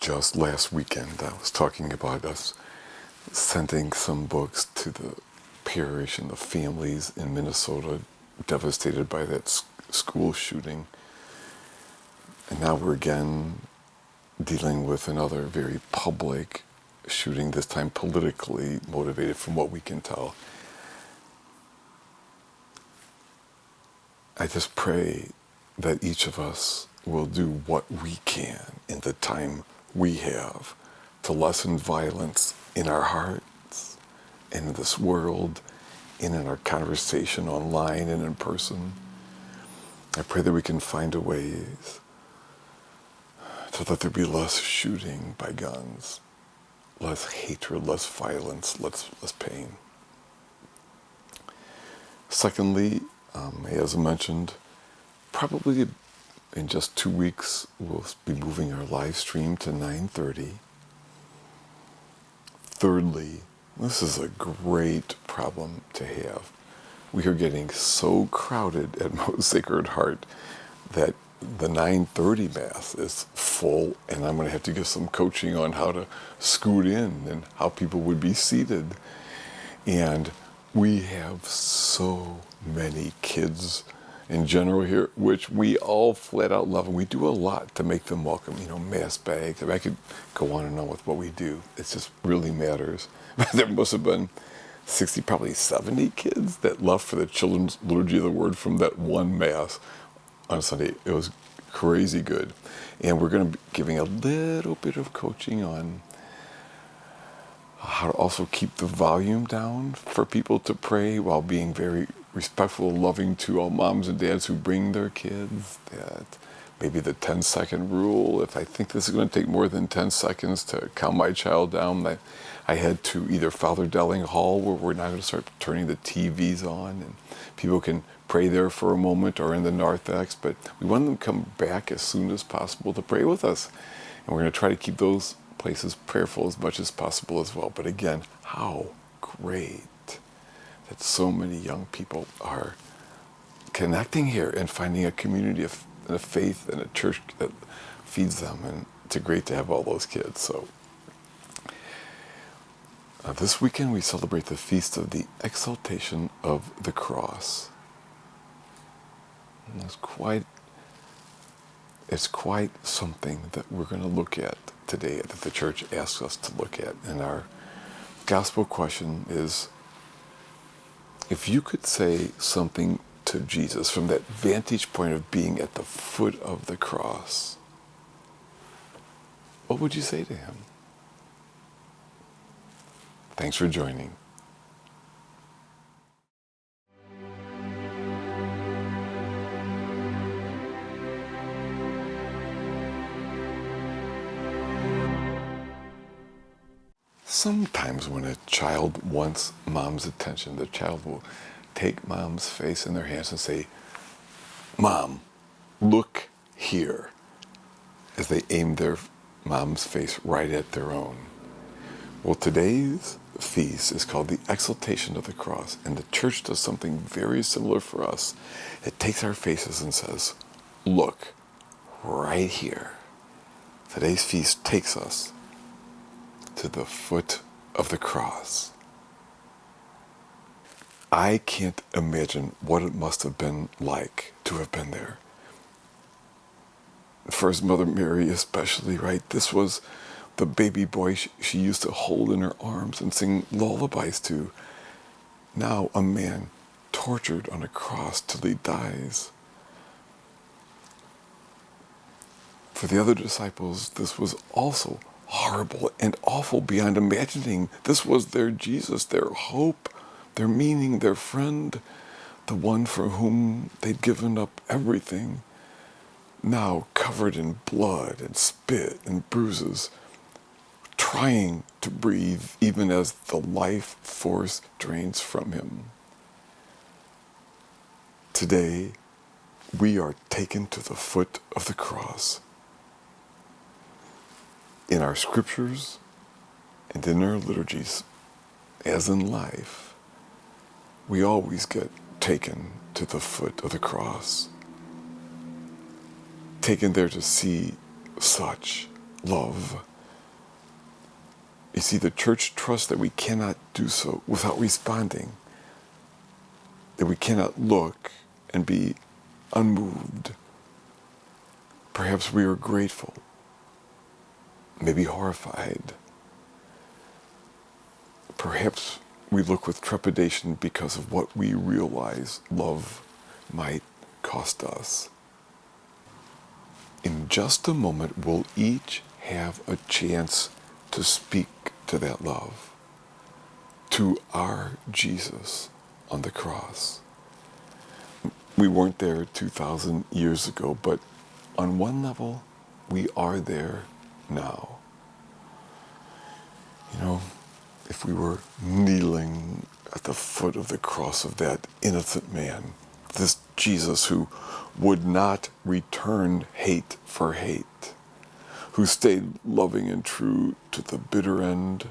just last weekend, I was talking about us sending some books to the parish and the families in Minnesota devastated by that school shooting. And now we're again dealing with another very public shooting, this time politically motivated from what we can tell. I just pray that each of us will do what we can in the time we have to lessen violence in our hearts, in this world, and in our conversation online and in person. I pray that we can find a ways to let there be less shooting by guns, less hatred, less violence, less pain. Secondly, as I mentioned, probably in just 2 weeks, we'll be moving our live stream to 9:30. Thirdly, this is a great problem to have. We are getting so crowded at Most Sacred Heart that the 9:30 Mass is full, and I'm going to have to give some coaching on how to scoot in and how people would be seated. And we have so many kids in general here, which we all flat out love, and we do a lot to make them welcome. Mass bags. I could go on and on with what we do. It just really matters. There must have been 60, probably 70 kids that left for the Children's Liturgy of the Word from that one Mass on Sunday. It was crazy good. And we're going to be giving a little bit of coaching on how to also keep the volume down for people to pray while being very respectful and loving to all moms and dads who bring their kids. That maybe the 10-second rule, if I think this is going to take more than 10 seconds to calm my child down, I head to either Father Delling Hall, where we're now going to start turning the TVs on and people can pray there for a moment, or in the narthex, but we want them to come back as soon as possible to pray with us. And we're going to try to keep those places prayerful as much as possible as well. But again, how great that so many young people are connecting here and finding a community of a faith and a church that feeds them. And it's great to have all those kids. So this weekend we celebrate the feast of the Exaltation of the Cross. And it's quite something that we're going to look at today, that the church asks us to look at. And our gospel question is, if you could say something to Jesus from that vantage point of being at the foot of the cross, what would you say to him? Thanks for joining. Sometimes when a child wants mom's attention, the child will take mom's face in their hands and say, "Mom, look here," as they aim their mom's face right at their own. Well, today's feast is called the Exaltation of the Cross, and the church does something very similar for us. It takes our faces and says, "Look, right here." Today's feast takes us to the foot of the cross. I can't imagine what it must have been like to have been there. For his mother Mary especially, right? This was the baby boy she used to hold in her arms and sing lullabies to. Now a man tortured on a cross till he dies. For the other disciples, this was also horrible and awful beyond imagining. This was their Jesus, their hope, their meaning, their friend, the one for whom they'd given up everything, now covered in blood and spit and bruises, trying to breathe even as the life force drains from him. Today, we are taken to the foot of the cross. In our scriptures and in our liturgies, as in life, we always get taken to the foot of the cross. Taken there to see such love You see, the church trusts that we cannot do so without responding, that we cannot look and be unmoved. Perhaps we are grateful, maybe horrified. Perhaps we look with trepidation because of what we realize love might cost us. In just a moment, we'll each have a chance to speak to that love, to our Jesus on the cross. We weren't there 2,000 years ago, but on one level, we are there now. You know, if we were kneeling at the foot of the cross of that innocent man, this Jesus who would not return hate for hate, who stayed loving and true to the bitter end,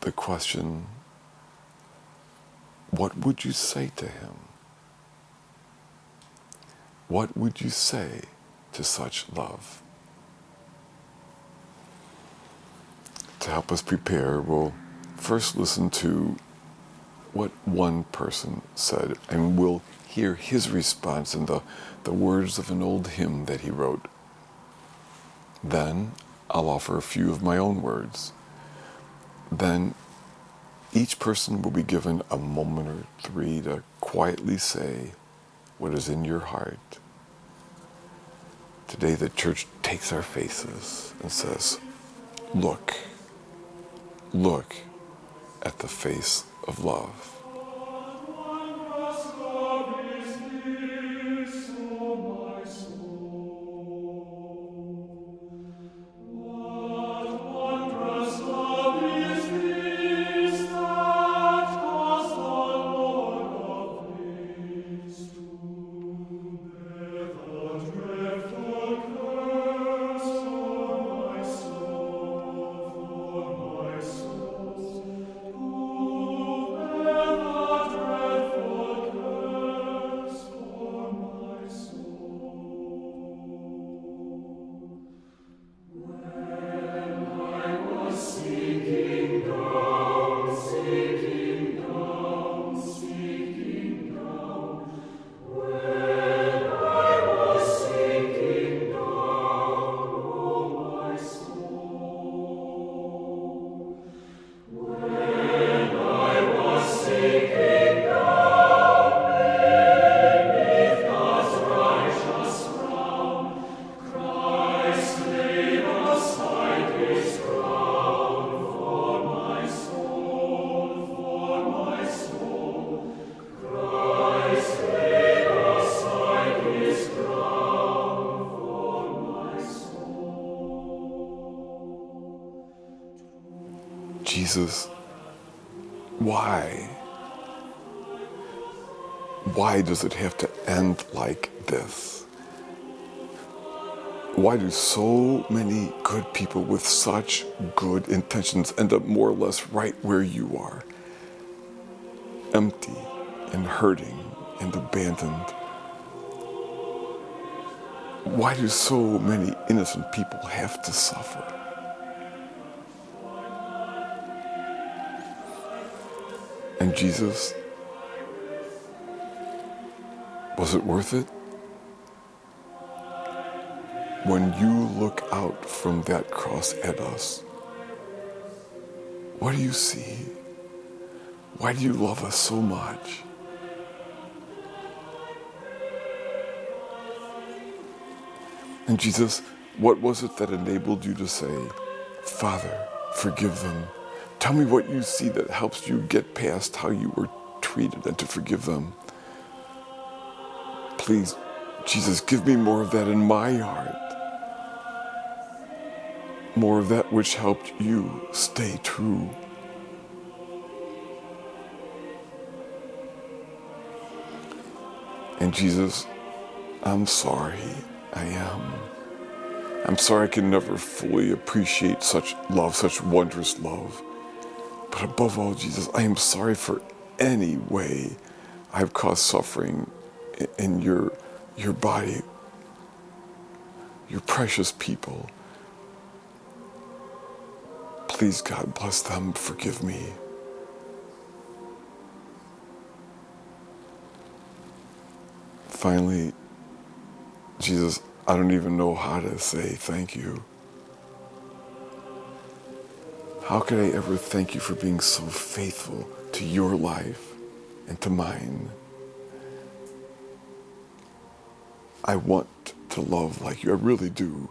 the question, what would you say to him? What would you say to such love? To help us prepare, we'll first listen to what one person said, and we'll hear his response in the words of an old hymn that he wrote. Then I'll offer a few of my own words. Then each person will be given a moment or three to quietly say what is in your heart. Today the church takes our faces and says, look at the face of love. Jesus, why? Why does it have to end like this? Why do so many good people with such good intentions end up more or less right where you are? Empty and hurting and abandoned. Why do so many innocent people have to suffer? And Jesus, was it worth it? When you look out from that cross at us, what do you see? Why do you love us so much? And Jesus, what was it that enabled you to say, Father, forgive them? Tell me what you see that helps you get past how you were treated and to forgive them. Please, Jesus, give me more of that in my heart. More of that which helped you stay true. And Jesus, I'm sorry, I am. I'm sorry I can never fully appreciate such love, such wondrous love. But above all, Jesus, I am sorry for any way I've caused suffering in your body, your precious people. Please, God, bless them, forgive me. Finally, Jesus, I don't even know how to say thank you. How could I ever thank you for being so faithful to your life and to mine? I want to love like you, I really do.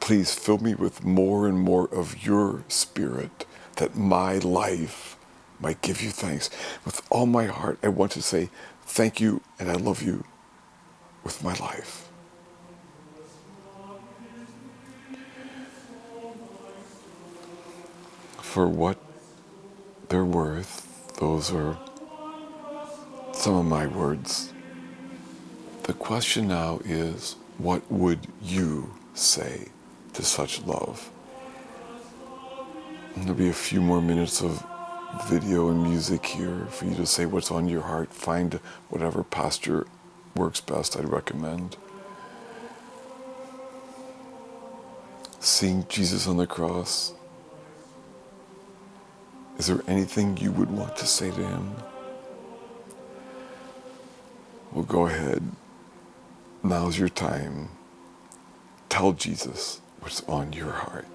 Please fill me with more and more of your spirit, that my life might give you thanks. With all my heart, I want to say thank you and I love you with my life. For what they're worth, those are some of my words. The question now is, what would you say to such love? And there'll be a few more minutes of video and music here for you to say what's on your heart. Find whatever posture works best, I'd recommend. Seeing Jesus on the cross, is there anything you would want to say to him? Well, go ahead. Now's your time. Tell Jesus what's on your heart.